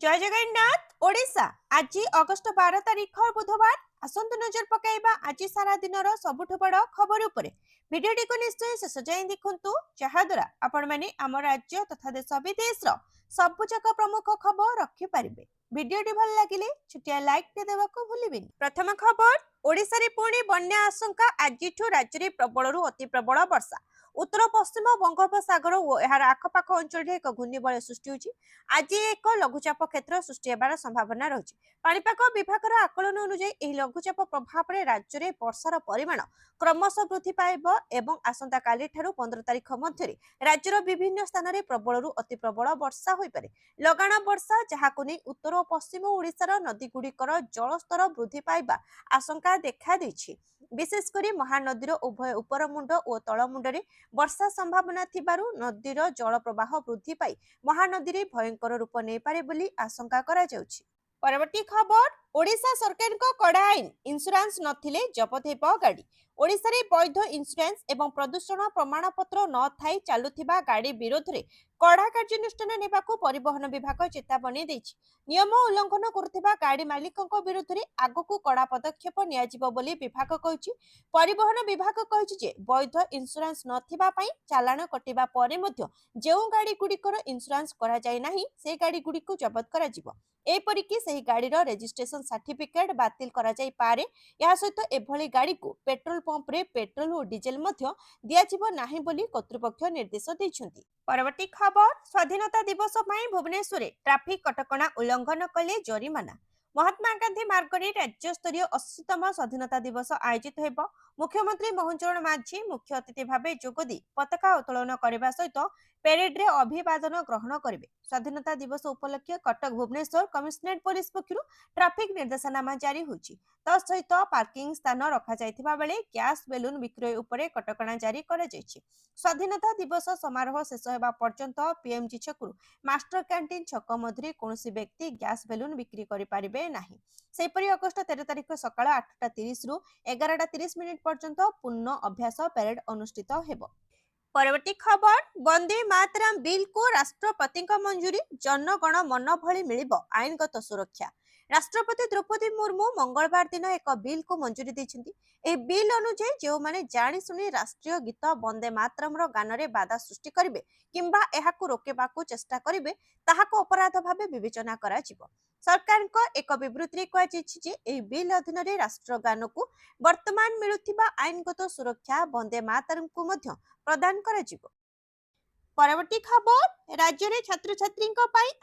जय जगन्नाथ ओडिशा आज अगस्ट 12 तारीख बुधवार आसंतु नजर पकाइबा आज सारा दिन सबुठ बड़ खबर उपरे भिडियोटी को निश्चय शेष जाए देखु जहाद्वारा आपण मैंने आम राज्य तथा देश विदेश सबुजाक प्रमुख खबर रखिपारे। भिडियोटी भल लगिले छुटिया लाइक टे देवाको भूलिबेनी। प्रथम खबर ओडिशा रे पुणी बन्या आशंका आज राज्य में प्रबल अति प्रबल वर्षा उत्तर पश्चिम बंगोपसागर और यार आखपाख अंचल एक घूर्णिबलय सृष्टि होछि। आज एक लघुचाप क्षेत्र सृष्टि होबार संभावना रही। पाणीपाग विभाग आकलन अनुसार यह लघुचाप प्रभाव में राज्य में वर्षार परिमाण क्रमशः वृद्धि पाइब एवं आसंता काली ठारू 15 तारीख मध्य राज्यर विभिन्न स्थान में प्रबल अति प्रबल वर्षा हो पारे। लगाण वर्षा जहां नहीं उत्तर और पश्चिम ओडिशार नदी गुड़िकर जलस्तर वृद्धि पाइबा आशंका देखा देछि। विशेषकर महानदीर उभय उपरमुंड और तलमुंडे वर्षा संभावना थिबारु नदीर जल प्रवाह वृद्धि पाई महानदी रे भयंकर रूप नहीं पारे बोली आशंका करा जाउछि। परवर्ती खबर ओडिशा सरकार को कड़ा आईन इंश्योरेंस नथिले जबत हेब गाड़ी। ओडिशा रे वैध इंश्योरेंस एवं प्रदूषण प्रमाण पत्र न थाई चालुथिबा गाड़ी विरोध रे कड़ा कार्यानुष्ठान नेबाकू परिवहन विभाग चेतावनी देछि। नियम उल्लंघन करुथिबा गाड़ी मालिकक विरुद्ध रे आगकू कड़ा पदक्षेप नियाजिबो बोली विभाग कहिछि। परिवहन विभाग कहिछि जे वैध इंश्योरेंस नथिबा पई चालान कटिबा परे मध्य जेउ गाड़ी गुडीकर इंश्योरेंस करा जाय नाही से गाड़ी गुडीकू जब्त करा जिवो। एपरिकी सही गाड़ीर रेजिस्ट्रेशन सर्टिफिकेट बातिल करा जाय पारे। या सहित एभली गाड़ी को पेट्रोल पंप रे पेट्रोल और डीजेल मध्य दियाजिबो नाही बोली कर्तृपक्ष निर्देश दैछन्ती। परवर्ती खबर स्वाधीनता दिवस पई भुवनेश्वर ट्रैफिक कटकणा उल्लंघन कले जरिमाना। महात्मा गांधी मार्ग में राज्य स्तरीय 80तम स्वाधीनता दिवस आयोजित होब। मुख्यमंत्री मोहन चरण माझी मुख्य अतिथि भाव जोगदी पताका उत्तोलन करने सहित पेरेड रे अभिवादन ग्रहण करेंगे। स्वाधीनता दिवस उपलक्षे कटक भुवनेश्वर कमिशनरेट पुलिस पक्षर ट्रैफिक निर्देशनामा जारी होछि। तसहित पार्किंग स्थान रखा जायथिबा बेले गैस बेलून विक्रय उपरे कटकणा जारी करा जायछि। स्वाधीनता दिवस समारोह शेष होगा पर्यंत पीएमजी छकु मास्टर कैंटीन छक मध्य कौन व्यक्ति गैस बेलून बिक्री करें नहीं। सेपरी अगस्ट 13 तारीख सकाळ 8:30 रु 11:30 पर्यंत पूर्ण अभ्यास परेड अनुष्ठित हेब। परवर्ती खबर वंदे मातरम बिल को राष्ट्रपति मंजूरी जनगण मन भली मिलिब आईनगत सुरक्षा। राष्ट्रपति द्रौपदी मुर्मू मंगलवार दिन एक बिल को मंजूरी देछन्ती। ए बिल अनुसार जो माने जानि सुनी राष्ट्रीय गीत वंदे मातरम रो गान रे बाधा सृष्टि करिवे किंबा एहाकू रोकेबाकू चेष्टा करिवे ताहाको अपराध भाबे विवेचना करा जिवो। सरकार को एक विवृत्ति रे कहछि जे ए बिल अधीन रे राष्ट्रगान को वर्तमान मिलुथिबा आईनगत सुरक्षा वंदे मातरम को मध्य प्रदान करा जिवो। परवर्ती खबर राज्य में छात्र छात्री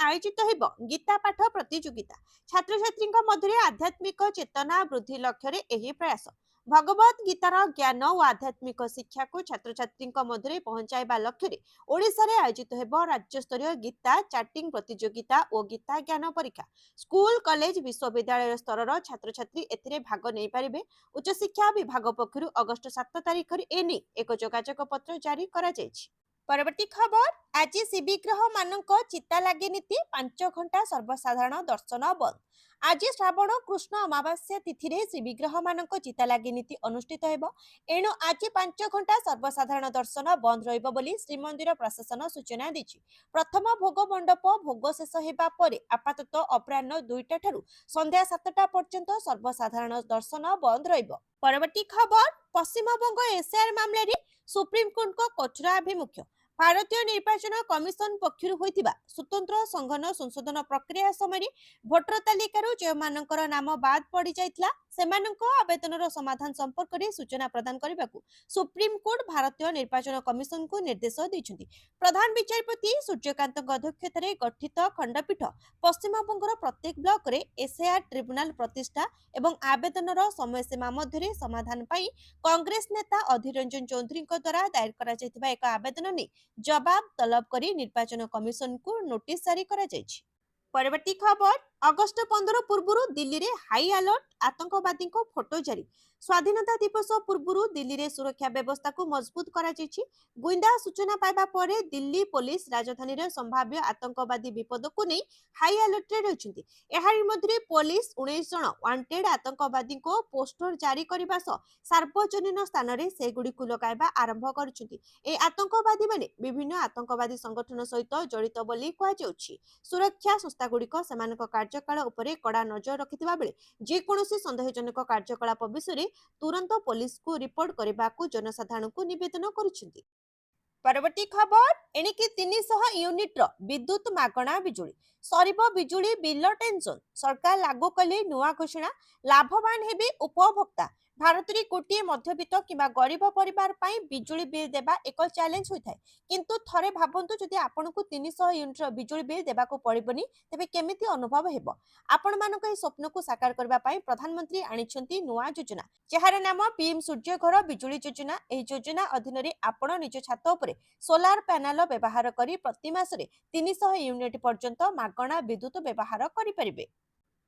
आयोजित होब गीता पाठ प्रतियोगिता। छात्र छात्री मध्य आध्यात्मिक चेतना वृद्धि लक्ष्य यह प्रयास भगवत गीतार ज्ञान और आध्यात्मिक शिक्षा को छात्र छात्री मध्य पहुंचाइबा लक्ष्य ओडिशा रे आयोजित होब राज्य स्तरीय गीता चाटिंग प्रतियोगिता और गीता ज्ञान परीक्षा। स्कूल कॉलेज विश्वविद्यालय स्तर छात्र छात्री एथिरे भाग नहीं पारिबे। उच्च शिक्षा विभाग पक्षरु अगस्ट 7 तारीख एने एक जोगाजोग पत्र जारी करा जायछि। परवर्ती खबर आज शिविग्रह मानक चिता लागे नीति 5 घंटा सर्वसाधारण दर्शन बंद। आज श्रावण कृष्ण अमावास्या तिथि रे शिविग्रह मानक चिता लागे नीति अनुष्ठित हेब। एणु आज 5 घंटा सर्वसाधारण दर्शन बंद रहिब बोली श्रीमंदिर प्रशासन सूचना दैछि। प्रथम भोग मंडप भोग शेष हेबा परे आपातत अपराह्न 2टा ठारू संध्या 7टा पर्यंत सर्वसाधारण दर्शन बंद रहिब। परवर्ती खबर पश्चिमबंग एसआर मामले रे सुप्रीम कोर्ट को कठोर अभिमुख्य। भारतीय निर्वाचन कमिशन पक्षर होइतिबा स्वतंत्र संगठन संशोधन प्रक्रिया समय भोटर तालिकारु जे मानकर नाम बाद पड़ी जाइतला सेमानक आवेदनर समाधान संपर्क में सूचना प्रदान करबाकू सुप्रीम कोर्ट भारतीय निर्वाचन कमिशन को निर्देश दैछन्ती। प्रधान विचारपति सूर्यकांत अध्यक्षतार गठित खंडपीठ पश्चिमबंगर प्रत्येक ब्लॉक रे एसआर ट्रिब्यूनाल प्रतिष्ठा एवं आवेदनर समय सीमा मध्य समाधान पाई कांग्रेस नेता अधीर रंजन चौधरी द्वारा दायर करा जायतिबा एक आवेदन ने जवाब तलब करी निर्वाचन कमिशन को नोटिस जारी करा जायछि। परवर्ती खबर अगस्ट 15 पूर्व दिल्ली रे हाई अलर्ट आतंकवादी को फोटो जारी। स्वाधीनता दिवस पूर्व दिल्ली रे सुरक्षा व्यवस्था को मजबूत करा जायछि। गुइंदा सूचना पाइबा परे दिल्ली पुलिस राजधानी रे संभाव्य आतंकवादी विपद को नहीं हाई अलर्ट रे रहिछन्ति। एहारी मध्ये पुलिस 19 जन वांटेड आतंकवादी को पोस्टर जारी करबा सह सार्वजनिक स्थान रे सेगुडी को लगाइबा आरंभ करिछन्ति। ए आतंकवादी माने विभिन्न आतंकवादी संगठन सहित जड़ित बोली कहा जाउछि। सुरक्षा संस्था गुड़िक सेमानक कार्यकाल उपरे कड़ा नजर रखिथिबा बेले जे कोनोसी संदेहजनक कार्यकलाप विषय तुरंत पुलिस को रिपोर्ट करने को जनसाधारण को निवेदन करुछन्ति। परवर्ती खबर एणिकी 300 यूनिट विद्युत मागणा बिजुली सरीब बिजुली बिल टेंशन सरकार लागू कले नुआ घोषणा लाभवान हेबे उपभोक्ता। भारत रे गोटे मध्यवित्त किंवा गरीब परिवार पाई बिजुली बिल देबा एक चैलेंज होइथाय। किंतु थरे भाबंतु जदि आपनकु 300 यूनिट बिजुली बिल देबाको पड़िबनी तेबे केमिति अनुभव हेबो। आपण मानक ए स्वप्न को साकार करबा पाई प्रधानमंत्री आनिछंती नुआ योजना जहार नाम पीएम सूर्य घर बिजुली योजना। एही योजना अधीन रे आपण निज छात उपरे सोलार पैनल व्यवहार करी प्रति मासरे 300 यूनिट पर्यंत मागणा विद्युत व्यवहार करि परिबे।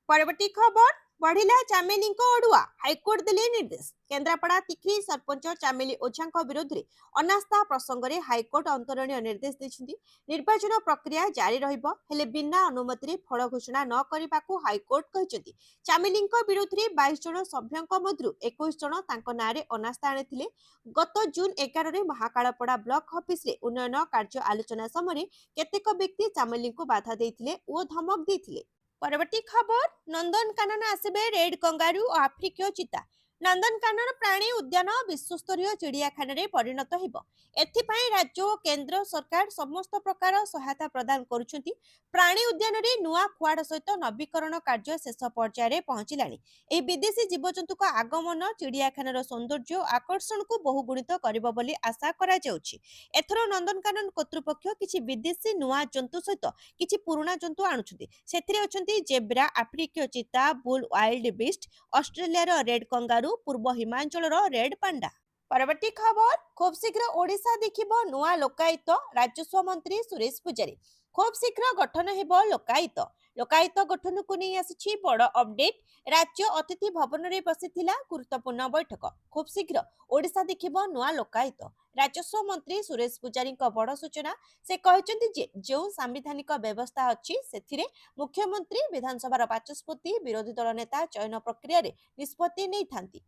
परवर्ती खबर बढ़िला चामेली अड़ुआ हाइकोर्ट दिले निर्देश। केन्द्रापड़ा तिखी सरपंच चामेली ओझा विरोध में अनास्था प्रसंग में हाइकोर्ट अंतरणीय निर्देश देछन्ति। निर्वाचन प्रक्रिया जारी रहिबो हेले बिना अनुमति रे फल घोषणा न करबाकू हाइकोर्ट कहिसन्ति। चामेली विरोध में 22 जन सभ्यंक मध्यरु 21 जन तांको नारे अनास्था आनिथिले। गत जून 11 रे महाकालपड़ा ब्लॉक ऑफिस रे उन्नयन कार्य आलोचना समय केतेक व्यक्ति चामेली बाधा देथिले ओ धमक देथिले। परवर्ती खबर नंदनकानन आसबे रेड कंगारू और आफ्रिकीय चीता। नंदनकानन प्राणी उद्यान विश्वस्तरीय चिड़ियाखाना रे परिणत हेबो। एथिपाई राज्य और केंद्र सरकार समस्त प्रकार सहायता प्रदान करुछन्ति। प्राणी उद्यान रे नुआ खुआड़ सहित नवीकरण कार्य शेष पर्याय रे पहुंचिलानी। एही विदेशी जीवजंतु को आगमन चिड़ियाखानार सौंदर्य और आकर्षण को बहुगुणित करिबो बोली आशा करा जाउछि। एथरो नंदनकानन कर्तृपक्ष किछि विदेशी नुआ जंतु सहित किछि पुराना जंतु आणुछन्ति। सेथिरे अछन्ति जेब्रा, आफ्रिकीय चीता, bull wild beast, Australia red kangaroo, पूर्व हिमाचल रेड पांडा। परवर्ती खबर खूब शीघ्र ओडिशा देखिबो नुआ लोकायुक्त। राजस्व मंत्री सुरेश पुजारी खूब शीघ्र गठन हेबो लोकायुक्त। लोकायुक्त गठन को नहीं आसी बड़ अपडेट। राज्य अतिथि भवन रे बसिथिला गुरुत्वपूर्ण बैठक। खूब शीघ्र ओडिशा देखिबो नुआ लोकायुक्त। राजस्व मंत्री सुरेश पुजारी बड़ सूचना। से कहचंती जे जो संवैधानिक व्यवस्था अछि सेथिरे मुख्यमंत्री विधानसभा बाचस्पति विरोधी दल नेता चयन प्रक्रिया रे निष्पत्ति नै थांती।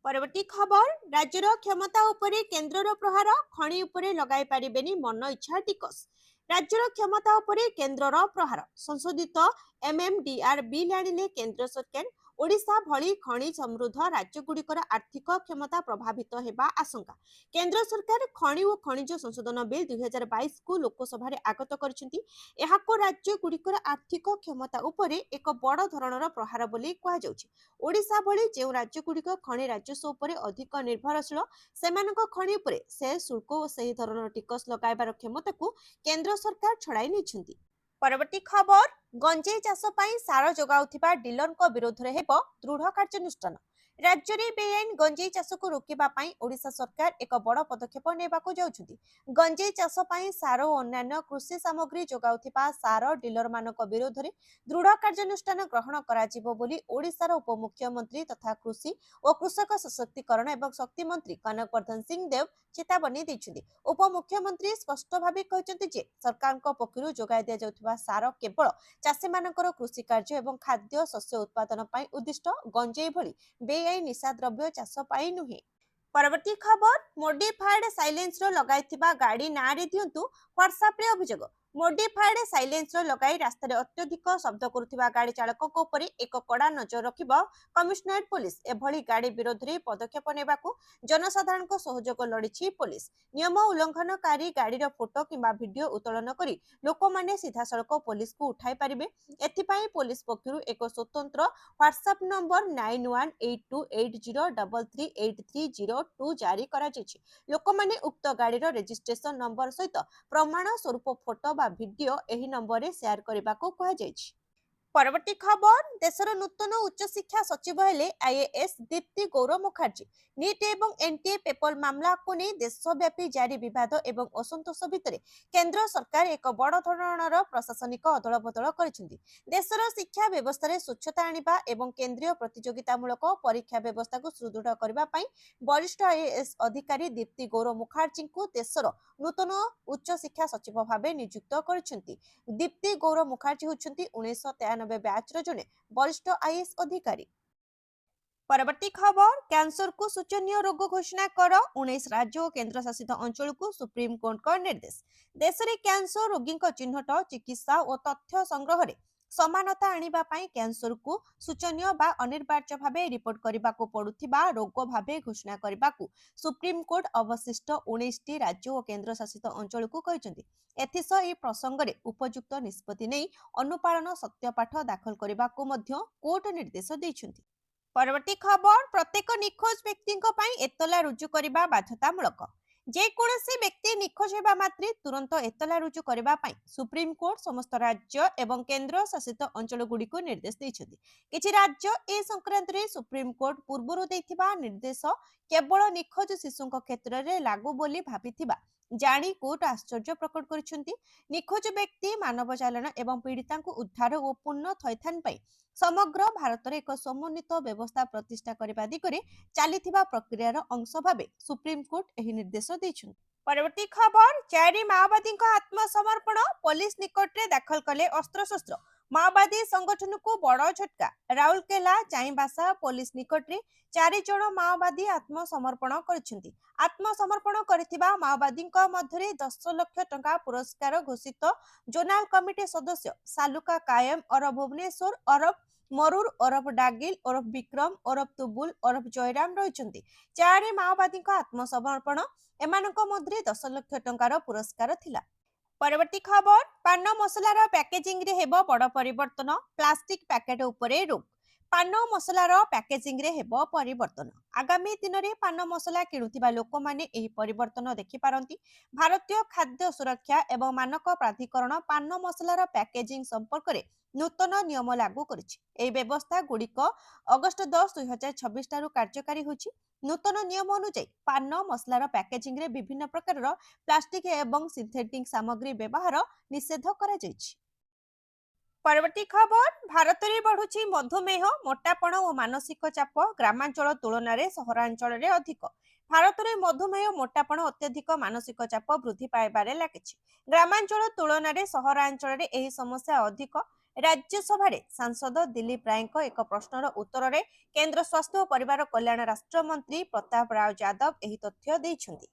परवर्ती खबर राज्यर क्षमता उपरे केन्द्रर प्रहार खणी उपरे लगाई पारिबेनी मन इच्छा टिकस। राज्यर क्षमता उपरे केन्द्रर प्रहार संशोधित एमएमडीआर बिल आनिले केन्द्र सरकार। ओडिशा भली खनि समृद्ध राज्यगुड़िकर आर्थिक क्षमता प्रभावित हेबा आशंका। केन्द्र सरकार खनि और खनिज संशोधन बिल 2022 को लोकसभा रे आगत करिसेंति। एहाको राज्यगुड़िकर आर्थिक क्षमता उपरे एक बड़ धरणर प्रहार बोली कहा जाउछि। ओडिशा भली जे राज्यगुड़िक खनि राजस्व उपरे अधिक निर्भरशील सेमानक खनि उपरे से शुल्क और सही धरणर टिकस लगाइबार क्षमता को केन्द्र सरकार छड़ाई नेछन्ति। परवर्ती खबर गंजेई चाष पाई सार जोगाउथिबा डीलर विरोध में हेब दृढ़ कार्यानुष्ठान। राज्य में बेआईन गंजेई चाष को रोकवा ओडिशा सरकार एक बड़ पदक्षेप नेबाकू जाउछन्ति। गंजेई चाष पाई सार और अन्य कृषि सामग्री जोगाउथिबा सार डीलर मानक विरोध में दृढ़ कार्यानुष्ठान ग्रहण कराजिबो बोली ओडिशार उपमुख्यमंत्री तथा कृषि और कृषक सशक्तिकरण एवं शक्ति मंत्री कनकवर्धन सिंह देव चेतावनी दैछन्ति। उपमुख्यमंत्री स्पष्ट भाव कहते जे सरकार पक्षरु जोगाई दिया जाउथिबा सार केवल चाषी मानकर कृषि कार्य एवं खाद्य शस्य उत्पादन पाई उद्दिष्ट गंजेई भली बेआईन निशा द्रव्य चाष पाई नुहे। परवर्ती खबर मोडिफाइड साइलेंसर लगाइथिबा गाड़ी नारे दियंतु व्हाट्सएप रे अभियोग। मोडिफाइड साइलेंसर लगाई रास्ता रे अत्यधिक शब्द करुथिबा गाड़ी चालक उपरे एक कड़ा नजर रखिबो कमिश्नरेट पुलिस। एभली गाड़ी विरोध रे पदक्षेप नेबाकू जनसाधारण को सहयोग लड़िछि पुलिस। नियम उल्लंघनकारी गाड़ी रो फोटो किंबा वीडियो उत्तोलन करी लोक माने सीधा सड़क पुलिस को उठाई पारिबे। एथिपाई पुलिस पक्षरु एक स्वतंत्र व्हाट्सएप नंबर 918280338302 जारी करा जायछि। लोक माने उक्त गाड़ी रो रजिस्ट्रेशन नंबर सहित प्रमाण स्वरूप फोटो वीडियो एही नंबर रे शेयर करने को कहा जायछि। परवर्ती खबर देशर नूतन उच्च शिक्षा सचिव हेले आईएएस दीप्ति गौरव मुखर्जी नीट एवं एनटीए पेपर मामला को नहीं देशव्यापी जारी विवाद एवं असंतोष भितर केंद्र सरकार एक बड़ धरणर प्रशासनिक अदल बदल करिसेंती। देशर शिक्षा व्यवस्था रे स्वच्छता आनिबा एवं केंद्रीय प्रतियोगितामूलक परीक्षा व्यवस्था को सुदृढ़ करबा पई वरिष्ठ आईएएस अधिकारी दीप्ति गौरव मुखर्जी को देशर नूतन उच्च शिक्षा सचिव भाव नियुक्त करिसेंती। दीप्ति गौरव मुखर्जी होती 1993 बैच जड़े वरिष्ठ आईएएस अधिकारी। परवर्ती खबर कैंसर को सूचनीय रोग घोषणा कर 19 राज्य और केंद्र शासित अंचल को सुप्रीम कोर्ट का निर्देश। देश में कैंसर रोगी चिन्हट चिकित्सा और तथ्य संग्रह में समानता आनिबा पई कैंसर को सूचनीय बा अनिर्वाच्य भावे रिपोर्ट करने को पड़ुथिबा रोग भावे घोषणा करने को सुप्रीम कोर्ट अवशिष्ट 19 टी राज्य और केंद्र शासित अंचल को कहते। एथिसह ए प्रसंग में उपयुक्त निष्पत्ति नहीं अनुपालन सत्यपाठ दाखल करने को कोर्ट निर्देश देइछन्ति। परवर्ती खबर प्रत्येक निखोज व्यक्ति एतला रुजु करने बाध्यतामूलक। जेकोसी व्यक्ति निखोज होगा मात्रे तुरंत एतला रुजु करने सुप्रीम कोर्ट समस्त राज्य एवं केंद्र शासित अंचल गुड़िक निर्देश देइछन्ति। किछि राज्य ए संक्रांत रे सुप्रीम कोर्ट पूर्वरु देइथिबा निर्देश केवल निखोज शिशु क्षेत्र में लागू बोली भाबिथिबा जानी कोर्ट आश्चर्य प्रकट करिसेंति। निखोज व्यक्ति मानव चालन एवं पीड़िता उद्धार और पूर्ण थैथान पाई समग्र भारत में एक समन्वित व्यवस्था प्रतिष्ठा करने दिगरे चलीथिबा प्रक्रियार अंश भावे सुप्रीम कोर्ट एही निर्देश दैछन्ति। परवर्ती खबर चारि माओवादी आत्मसमर्पण पुलिस निकट में दाखल कले अस्त्रशस्त्र। माओवादी संगठन को बड़ झटका। राउरकेला चाईबासा पुलिस निकट में 4 जन माओवादी आत्मसमर्पण करिसेंति। आत्मसमर्पण करिथिबा माओवादी मध्य 10 लाख टंका पुरस्कार घोषित जोनाल कमिटी सदस्य सालुका कायम अरब भुवनेश्वर अरब मरुर अरब डागिल अरब विक्रम अरब तुबुल अरब जयराम रही। 4 माओवादी आत्मसमर्पण एमानक मध्य 10 लाख टंकार पुरस्कार थिला। परवर्ती खबर पान मसलार पैकेजिंग रे हेबो बड़ परिवर्तन। प्लास्टिक पैकेट उपरे रोक। पान मसलार पैकेजिंग रे हेबो परिवर्तन। आगामी दिन में पान मसला किणुथिबा लोक माने एही परिवर्तन देखि पारंती। भारतीय खाद्य सुरक्षा एवं मानक प्राधिकरण पान मसलार पैकेजिंग संपर्क में नूतन नियम लागू करिछि। एही व्यवस्था गुड़िक अगस्त 10, 2026 ठारू कार्यकारी होछि। नूतन नियम अनुसार पान मसलार पैकेजिंग रे विभिन्न प्रकार प्लास्टिक एवं सिंथेटिक सामग्री व्यवहार निषेध करा जायछि। परवर्ती खबर भारत में बढ़ुछि मधुमेह मोटापण और मानसिक चाप ग्रामांचल तुलन में सहरांचल में अधिक। भारत में मधुमेह मोटापण अत्यधिक मानसिक चाप वृद्धि पाइबारे लागिछि। ग्रामांचल तुलन में सहरांचल में एही समस्या अधिक। राज्यसभा सांसद दिलीप राय एक प्रश्नर उत्तर में केंद्र स्वास्थ्य और परिवार कल्याण राष्ट्र मंत्री प्रताप राव यादव एही तथ्य दैछन्ति।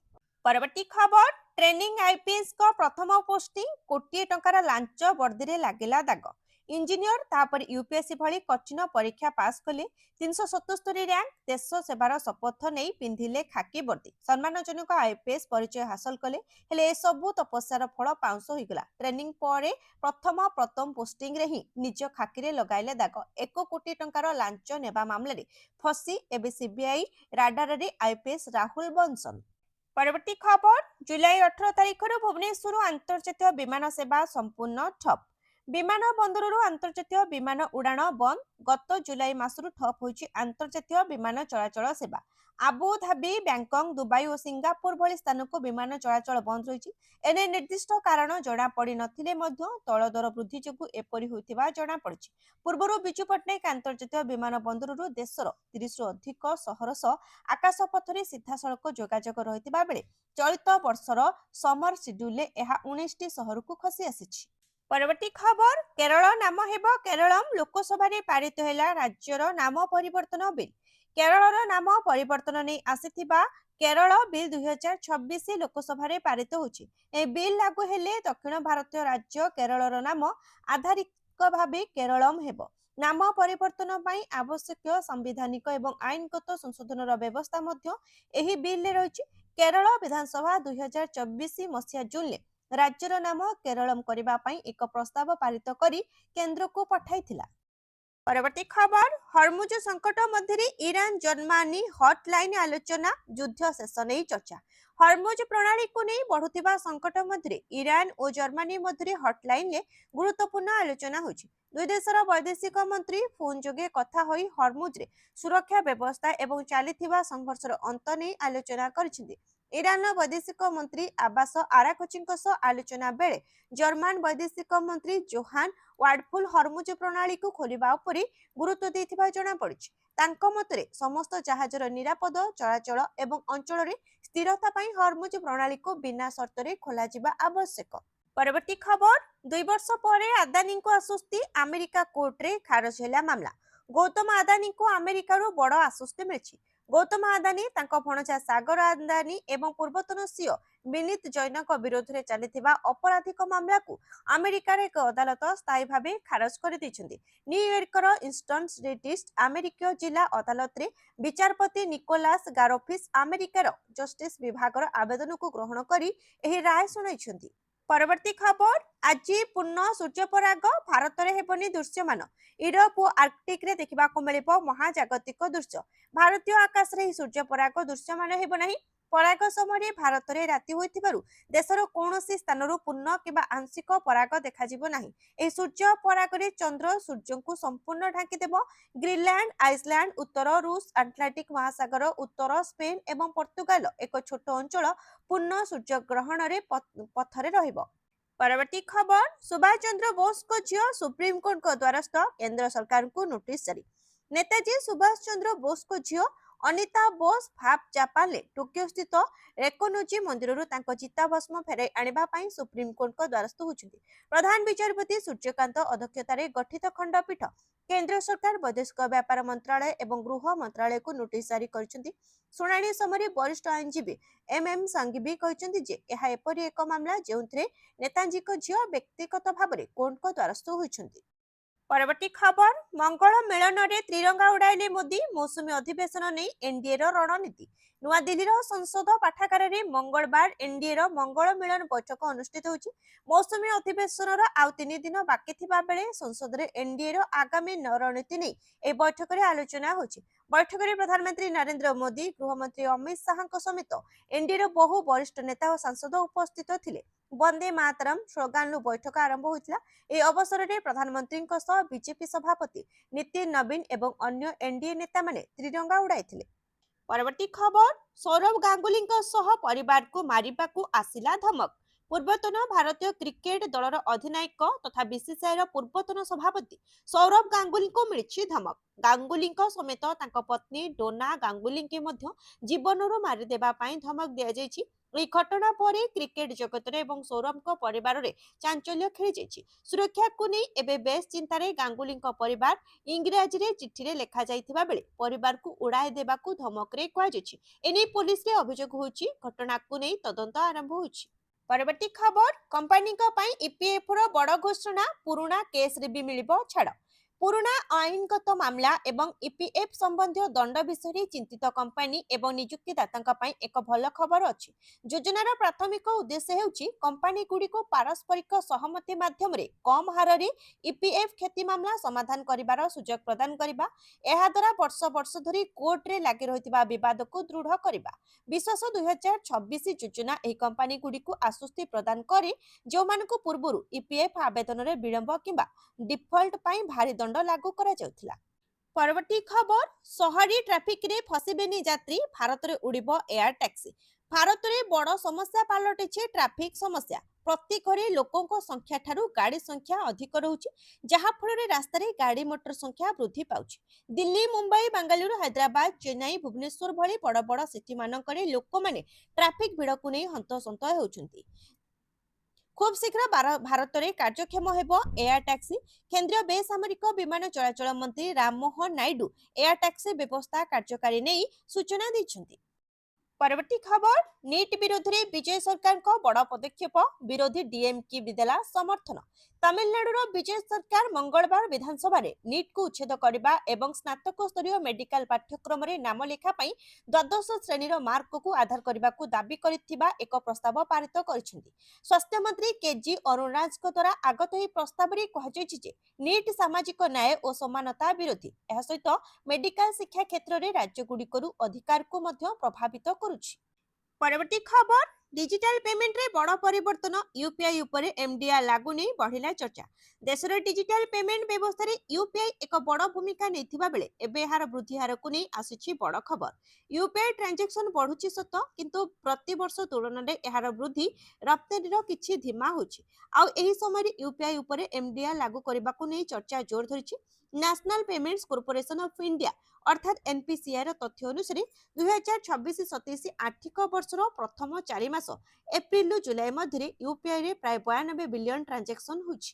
परवर्ती खबर ट्रेनिंग आईपीएस को प्रथम पोस्टिंग कोटी टंकार लांच वर्दी लागिला दाग। इंजीनियर तापर यूपीएससी भली कठिन परीक्षा पास कले 377 रैंक देश सेवार शपथ नहीं पिंधिले खाकी वर्दी। सम्मानजनक आईपीएस परिचय हासिल कले हेले ए सबु तपस्यार फल पाउंस होइगला। ट्रेनिंग परे प्रथम पोस्टिंग रे ही निज खाकी रे लगाइले दाग। 1 कोटी टंकार लांच नेबा मामले रे फसी एबे सीबीआई राडार रे आईपीएस राहुल बंसल। परवर्ती खबर जुलाई 18 तारिख भुवनेश्वर अंतर्जातीय विमान सेवा संपूर्ण ठप। विमान बंदरु अंतर्जातीय विमान उड़ाण बंद। गत जुलाई मासरु ठप होइछि अंतर्जातीय विमान चलाचल सेवा। आबुधाबी बैंकॉक दुबई और सिंगापुर भली स्थान को विमान चलाचल बंद रही। एने निर्दिष्ट कारण जना पड़ी नथिले मध्य तैल दर वृद्धि जोगु एपरि होइतिबा जना पड़िछि। पूर्वरु बिजू पट्टनायक अंतर्जातीय विमान बंदरु देशर 30 रु अधिक सहर सह आकाशपथ रे सीधा सड़क जोगाजोग रहितिबा बेले चलित वर्षर समर शेड्यूल रे एहा 19 टी सहर को खसी आसिछि। परवर्ती खबर केरल नाम हेबो केरलम। लोकसभा रे पारित हैला राज्यर नाम परिवर्तन बिल। केरलर नाम परिवर्तन नहीं आसीथिबा केरल बिल 2026 लोकसभा रे पारित होछि। ए बिल लागू हेले दक्षिण भारतीय राज्य केरलर नाम आधारिक भाबे केरलम हेबो। नाम परिवर्तन पई आवश्यक संवैधानिक एवं आईनगत संशोधनर व्यवस्था मध्य एही बिल रे रहिछि। केरल विधानसभा 2024 मसिया जून ले राज्यर नाम केरलम करबा पई एक प्रस्ताव पारित करी केंद्र को पठाइथिला। परवर्ती खबर हरमुज संकट मध्य ईरान जर्मानी हटलाइन आलोचना युद्ध शेष नहीं चर्चा। हरमुज प्रणाली को नहीं बढ़ुवा संकट मध्य ईरान और जर्मानी मध्य हटलाइन गुरुत्वपूर्ण आलोचना होची। दुई देशर वैदेशिक मंत्री फोन जोगे कथा होई हरमुज रे सुरक्षा व्यवस्था एवं चलीथिबा संघर्षर अंत नहीं आलोचना करिसेंती। ईरान वैदेशिक मंत्री आबास आराकोची आलोचना बेले जर्मान वैदेशिक मंत्री जोहान वार्डफुल हरमुज प्रणाली को खोलिबा उपरि गुरुत्व देथिबा जणा पड़िछि। तांको मतरे समस्त जहाजर निरापद चलाचल एवं अंचल रे स्थिरता पई हरमुज प्रणाली को बिना शर्त रे खोला जिबा आवश्यक। परवर्ती खबर 2 वर्ष परे अदानी को आश्वस्ति अमेरिका कोर्ट रे खारज होला मामला। गौतम अदानी को अमेरिका रो बड़ आश्वस्ति मिलछि। गौतम अदानी तांको भणजा सागर अदानी एवं पूर्वतन सीओ विनीत जैनक विरोध में चलिथिबा अपराधिक मामला को अमेरिकार एक अदालत स्थायी भाव खारज कर न्यूयॉर्कर इन्स्टन स्टेटिस्ट अमेरिकीय जिला अदालत रे विचारपति निकोलास गारोफिस अमेरिकार जस्टिस विभाग आवेदन को ग्रहण करी एही राय सुनाइछन्ती। परवर्ती खबर आज पूर्ण सूर्यपराग भारत में हेबनी दृश्यमान। यूरोप और आर्कटिक रे देखा मिल महाजागतिक दृश्य। भारतीय आकाश रे सूर्यपराग दृश्यमान हेब नहीं। पराग समय भारत में राति होइथिबारु देशर कौनसी स्थान पूर्ण किबा आंशिक पराग देखाजिबो नाही। ए सूर्य पराग रे चंद्र सूर्य को संपूर्ण ढांकी देव। ग्रीनलैंड आइसलैंड उत्तर रूस अटलांटिक महासागर उत्तर स्पेन एवं पोर्तुगाल एक छोट अंचल पूर्ण सूर्य ग्रहण रे पथरे रहिबो। परवर्ती खबर सुभाष चंद्र बोस को झियो सुप्रीम कोर्ट को द्वारस्थ केंद्र सरकार को नोटिस जारी। नेताजी सुभाष चंद्र बोस को झियो अनिता बोस फाप जापान टोकियो स्थित रेकोनोजी मंदिर चिताभस्म फेराई आनिबा पई सुप्रीम कोर्ट को द्वारस्थ होछिंती। प्रधान विचारपति सूर्यकांत अध्यक्षतार गठित खंडपीठ केंद्र सरकार वैदेशिक व्यापार मंत्रालय एवं गृह मंत्रालय को नोटिस जारी करछिंती। सुनानी समय वरिष्ठ आईनजीवी एम संघवी कहते जे यह एपरी एक मामला जो नेताजी को झियो व्यक्तिगत भाव में कोर्ट को द्वारस्थ होइछन्ती। परवर्ती खबर मंगल मिलन में त्रिरंगा उड़ाइले मोदी मौसुमी अधिवेशन नहीं एनडीए रणनीति। नुआ दिल्ली संसद पाठागार में मंगलवार एनडीए मंगल मिलन बैठक अनुष्ठित होछि। मौसुमी अधिवेशन आउ 3 दिन बाकी थिबा बेले संसद में एनडीए आगामी रणनीति नहीं ए बैठक में आलोचना होछि। बैठक में प्रधानमंत्री नरेंद्र मोदी गृहमंत्री अमित शाह समेत एनडीए बहु वरिष्ठ नेता और सांसद उपस्थित थिले। वंदे मातरम स्लोगान बैठक आरंभ होता। यह अवसर में प्रधानमंत्री बीजेपी सभापति नितिन नवीन एवं अन्य एनडीए नेता माने त्रिरंगा उड़ाई। परवर्ती खबर सौरभ गांगुली परिवार को मारिबा को आसिला धमक। पूर्वतन भारतीय क्रिकेट दलर अधिनायक तथा बीसीसीआई पूर्वतन सभापति सौरभ गांगुली को मिली धमक। गांगुली समेत पत्नी डोना गांगुली जीवन मारिदेवा धमक दि जाइछि। এই ঘটনা পরে ক্রিকেট জগତରେ এবং সৌরভଙ୍କ ପରିବାରରେ ଚାଞ୍ଚଲ୍ୟ ଖେଳିଯାଇଛି। ସୁରକ୍ଷାକୁ ନେଇ ଏବେ ବେଶ ଚିନ୍ତାରେ ଗାଙ୍ଗୁଲିଙ୍କ ପରିବାର। ଇଂରାଜୀରେ ଚିଠିରେ ଲେଖାଯାଇଥିବା ବେଳେ ପରିବାରକୁ ଉଡାଇ ଦେବାକୁ ଧମକରେ କୁହାଯାଇଛି। ଏନେଇ ପୋଲିସରେ ଅଭିଯୋଗ ହୋଇଛି। ଘଟଣାକୁ ନେଇ ତଦନ୍ତ ଆରମ୍ଭ ହୋଇଛି। ପରବର୍ତ୍ତୀ ଖବର कंपनी ईपीएफ रो बड़ घोषणा पुराणा केस रे भी मिलिबो छाड़। पुराणा आईनगत मामला एवं ईपीएफ संबंधी दंड विषय चिंतित कंपनी एवं नियुक्तिदाता एक भल खबर अच्छी। योजनार प्राथमिक उद्देश्य हेउछि कंपनी गुड़ी को पारस्परिक सहमति माध्यम रे कम हार रे ईपीएफ क्षति मामला समाधान करिबार सुजोग प्रदान करिबा। एहा द्वारा वर्ष वर्ष धरी कोर्ट रे लागि रहितबा विवाद को दृढ़ करिबा। विशेष 2026 योजना एही कंपनी गुड़ी को आश्वस्ति प्रदान करे जो मानको पूर्वरु ईपीएफ आवेदन रे विलंब किंबा डिफॉल्ट पई भारी दंड लागू करा जाउथिला। परवर्ती खबर शहरी ट्रैफिक रे फसिबेनी यात्री भारत रे उड़िबो एयर टैक्सी। भारत रे बड़ समस्या पालटिछि ट्रैफिक समस्या। प्रति घरे लोकों संख्या ठारू गाड़ी संख्या अधिक रहुछि जहा फल रे रास्ता रे गाड़ी मोटर संख्या वृद्धि पाउछि। दिल्ली मुंबई बेंगलुरु हैदराबाद चेन्नई भुवनेश्वर भली बड़ बड़ सिटी मानकरे लोक माने ट्रैफिक भिड़ को नहीं हंतसंत हेउछन्ति। खूब शीघ्र भारत में कार्यक्षम हेबो एयर टैक्सी। केंद्रीय बेसामरिक विमान चलाचल मंत्री राममोहन नायडू एयर टैक्सी व्यवस्था कार्यकारी नहीं सूचना दैछन्ति। परवर्ती खबर नीट विरोध में विजय सरकार को बड़ पदक्षेप विरोधी डीएमके भी देला समर्थन। तमिलनाडुर विजय सरकार मंगलवार विधानसभा नीट को उच्छेद करने एवं स्नातक स्तरीय मेडिकल पाठ्यक्रम नाम लेखा द्वादश श्रेणीर मार्क को आधार करने को दाबी करिଥିବା एक प्रस्ताव पारित କରିଛନ୍ତି। स्वास्थ्य मंत्री केजी अरुणराज द्वारा आगत ଏହି ପ୍ରସ୍ତାବରେ କୁହାଯାଇଛି ଯେ नीट सामाजिक न्याय और समानता विरोधी ଏହା ସହିତ मेडिकल शिक्षा क्षेत्र में राज्यगुड़िकରୁ अधिकार को ମଧ୍ୟ प्रभावित କରୁଛି। परवर्ती खबर डिजिटल पेमेंट रे बड़ परिवर्तन यूपीआई उपरे एमडीआर लागू नहीं बढ़िला चर्चा। देश रे डिजिटल पेमेंट व्यवस्था रे यूपीआई एक बड़ भूमिका नेथिबा बेले एबे एहार वृद्धि हार को नहीं आसीछि बड़ खबर। यूपीआई ट्रांजैक्शन बढ़ुछि सत किंतु प्रति वर्ष तुलन रे एहार वृद्धि रप्तानी रो किछि धीमा होछि। आउ एही समय रे यूपीआई उपरे एमडीआर लागू करबा को नहीं चर्चा जोर धरिछि। National payments corporation of India अर्थात एनपीसीआई रो तथ्य अनुसार 2026-27 आर्थिक वर्षर प्रथम 4 मास एप्रिल जुलाई मध्य यूपीआई रे प्राय 92 बिलियन ट्रांजैक्शन होछि।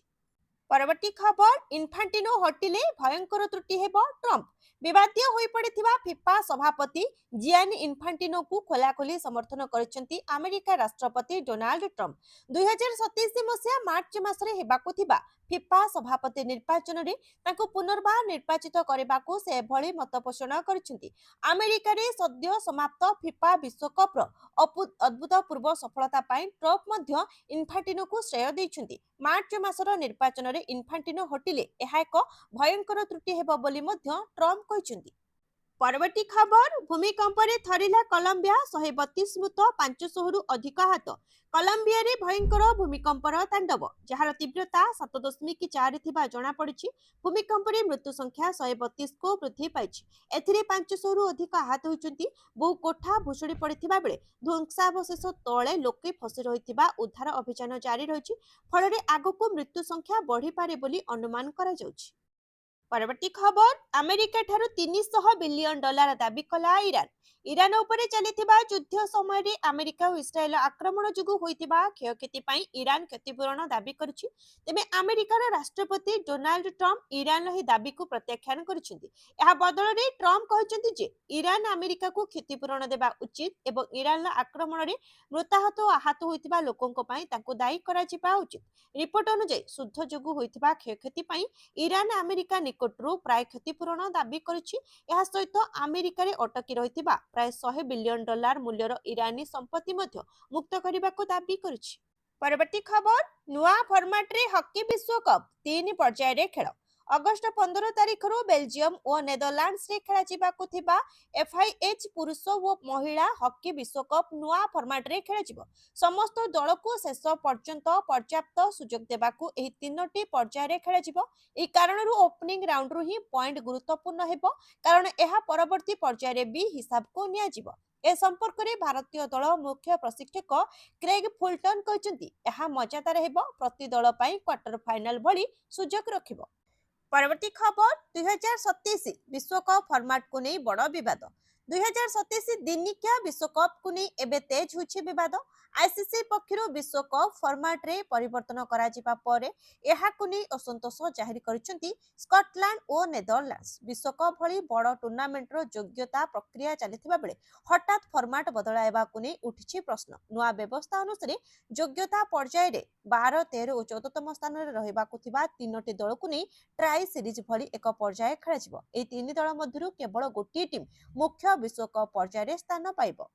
परवर्ती खबर इन्फांटिनो हटिले भयंकर त्रुटि हेब ट्रम्प। विवादीय होई पड़िथिबा फिफा सभापति जियानी इन्फांटिनो को खोलाखोली समर्थन करिसेंती अमेरिका राष्ट्रपति डोनाल्ड ट्रम्प। 2027 मसिया मार्च मासरे हेबाकु थिबा फिफा सभापति निर्वाचन रे तांको पुनर्बार निर्वाचित करबाकू से भली मत पोषण करिसेंती। अमेरिका रे सद्य समाप्त फिफा विश्वकप रो अद्भुतपूर्व सफलता पाई ट्रम्प मध्य इन्फांटिनो को श्रेय दैछंती। मार्च मासर निर्वाचन रे इन्फांटिनो हटिले एहा एक भयंकर त्रुटि हेबो बोली मध्य ट्रम्प कहिसेंती। परवर्ती खबर भूमिकंप रे थरिला कोलंबिया 132 मृत 500 रु अधिक आहत। कोलंबिया रे भयंकर भूमिकंपर तांडव जहार तीव्रता 7.4 थिबा जणा पड़िछि। भूमिकंप रे मृत्यु संख्या 132 को वृद्धि पाइछि। एथिरे 500 रु अधिक आहत होइछंती। बहु कोठा भुसुड़ी पड़िथिबा बेले ध्वंसावशेष तळे लोके फसी रहिथिबा उद्धार अभियान जारी रहिछि। फଳରେ आगको मृत्यु संख्या बढ़ी पारे बोली अनुमान करा जाउछि। परवर्ती खबर अमेरिका ठारू 300 बिलियन डॉलर दाबी कला ईरान। ईरान उपरे चलिथिबा युद्ध समय रे अमेरिका और इस्राएल आक्रमण जुगु होइथिबा क्षयक्षति पई ईरान क्षतिपूरण दाबी करछि। तेबे अमेरिकार राष्ट्रपति डोनाल्ड ट्रम्प ईरान ही दाबी को प्रत्याख्यान करछिंती। एहा बदल रे ट्रम्प कहिसंती जे ईरान अमेरिका को क्षतिपूरण देबा उचित एवं ईरान आक्रमण रे मृताहत और आहत होइथिबा लोकंक पई तांको दायी करा जिबा उचित। रिपोर्ट अनुसार शुद्ध जुगु होइथिबा क्षयक्षति पई ईरान अमेरिका निकटरू प्राय क्षतिपूरण दाबी करिछि। एहा सहित अमेरिका रे अटकी रहिथिबा प्राय 100 बिलियन डॉलर मूल्यर ईरानी संपत्ति मध्य मुक्त करबाको दाबी करिछि। परवर्ती खबर नुआ फॉर्मेट रे हॉकी विश्वकप 3 पर्याय रे खेल। अगस्त 15 तारिख रु बेल्जियम और नेदरलैंड्स रे खेला जिबाकु थिबा एफआईएच पुरुष और महिला हॉकी विश्वकप नुआ फॉर्मेट रे खेला जिवो। समस्त दल को शेष पर्यंत पर्याप्त सुजोग देबाकू एही 3टी पर्याय रे खेला जिवो। ए कारण रु ओपनिंग राउंड रु ही पॉइंट गुरुत्वपूर्ण हेबो कारण एहा परवर्ती पर्याय रे भी हिसाब को निया जिवो। ए संपर्क रे भारतीय दल मुख्य प्रशिक्षक क्रेग फुलटन कहचंती एहा मजादार हेबो प्रति दल पई क्वार्टर फाइनल भली सुजोग रखिबो। परवर्ती खबर 2027 विश्वकप फॉर्मेट को नहीं बड़ विवाद। 2027 दिनिकिया विश्वकप को नहीं एबे तेज होछि विवाद। आईसीसी पक्षरु विश्वकप फॉर्मेट रे परिवर्तन करा जिबा परे एहा को नहीं असंतोष जाहिर करिसेंती स्कॉटलैंड और नेदरलैंड्स। विश्वकप भली बड़ टूर्नामेंट रो योग्यता प्रक्रिया चलिथिबा बेले हठात फॉर्मेट बदलाइबा को नहीं उठिछि प्रश्न। नुआ व्यवस्था अनुसार योग्यता पर्याय रे 12, 13 और 14तम स्थान रे रहिबा को थिबा 3टी दल को नहीं ट्राई सीरीज भली एक पर्याय खेला जिवो। ए 3 दल मध्यरु केवल गोटिए टीम मुख्य विश्वकप पर्याय रे स्थान पाइबो।